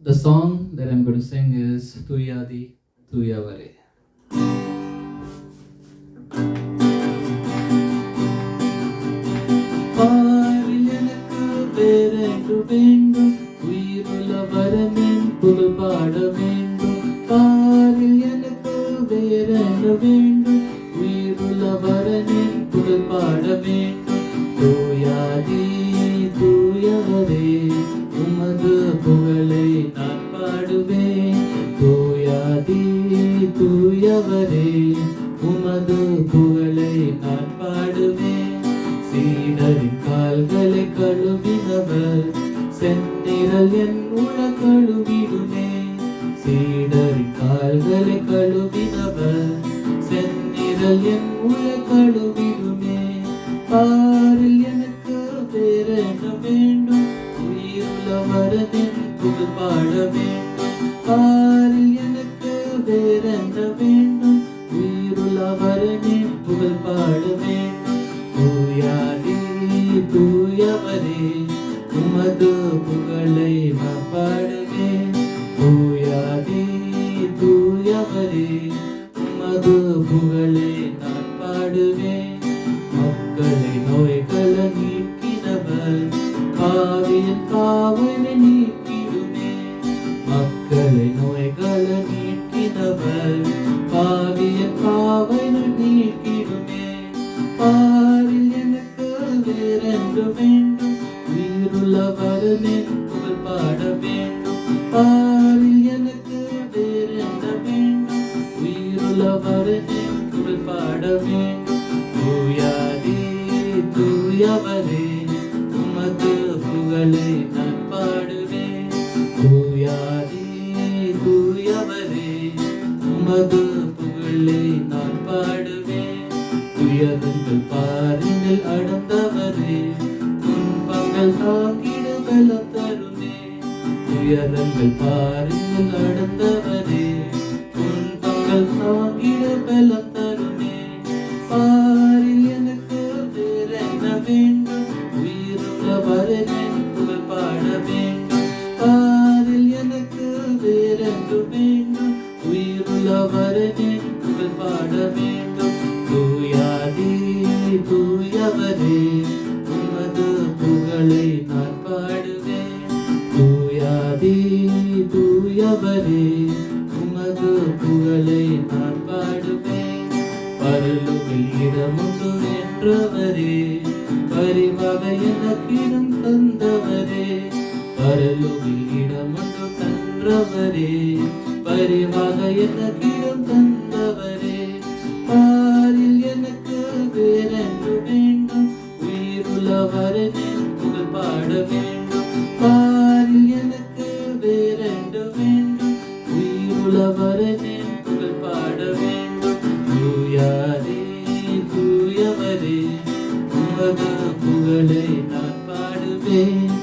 The song that I'm going to sing is Tuyadi Tuyavare. பாரில் எனக்கு வேறென்று வேண்டும், உயிருள்ள வரனின் புகழ் பாட வேண்டும். பாரில் எனக்கு வேறென்று வேண்டும், உயிருள்ள வரனின் புகழ் பாட வேண்டும். தூயாதி தூயவரே, உமது புகழை நான் பாடுவேன். தூயாதி தூயவரே, உமது புகழை நான் பாடுவேன். சீடரின் கால்களை கழுவினவர், செந்நிரல் என் உள கழுவிடுமே. சீடரின் கால்களை கழுவினவர், செந்நிரல் என் உள கழுவிடுமே. பாரில் எனக்கு வேறென்ன வேண்டும், உயிருள்ள வரனின் புகழ் பாட வேண்டும். பாரில் எனக்கு வேறென்ன வேண்டும், உயிருள்ள வரனின் புகழ் பாட வேண்டும். தூயாதி தூயவரே, உமது புகழை நான் பாடுவேன். தூயாதி தூயவரே, உமது புகழை நான் பாடுவேன். மக்களை நோய்கள நீக்கினவர், பாவியின் பாவனை நீக்கிடுமே. மக்களை நோய்கள நீக்கினவர், பாவியின் பாவனை நீக்கிடுமே. பாரில் எனக்கு வேறென்று வேண்டும், உயிருள்ள வரனின் புகழ் பாட வேண்டும். பாரில் எனக்கு வேறென்ன வேண்டும், உயிருள்ள வரனின் புகழ் பாட வேண்டும். தூயாதி தூயவரே, உமது புகழை நான் பாடுவேன். தூயாதி தூயவரே, உமது புகழை நான் பாடுவேன். துயரங்கள் பாருங்கள் அடர்ந்தவரே, துன்பங்கள் தாங்கிட பலம் தருமே. துயரங்கள் பாருங்கள் அடர்ந்தவரே, துன்பங்கள் தாங்கிட பலம் தருமே. பாரில் எனக்கு வேறென்ன வேண்டும், உயிருள்ள வரனின் புகழ் பாட வேண்டும். பாரில் எனக்கு வேறென்று வேண்டும், உயிருள்ள வரனின் புகழ் பாட வேண்டும். தூயாதி தூயவரே, உமது புகழை நான் பாடுவேன். தூயாதி தூயவரே, உமது புகழை நான் பாடுவேன். பரலோகில் இடமுண்டு என்றவரே, பரிவாக எனக்கிடம் தந்தவரே. பரலோகில் இடமுண்டு தந்தவரே, பரிவாக எனக்கிடம் தந்தவரே. பாரில் எனக்கு வேறென்று வேண்டும், உயிருள்ள வரனின் புகழ் பாட வேண்டும். பாரில் எனக்கு வேறென்று வேண்டும், உயிருள்ள வரனின் புகழ் பாட வேண்டும். தூயாதி தூயவரே, உமது புகழை நான் பாடுவேன்.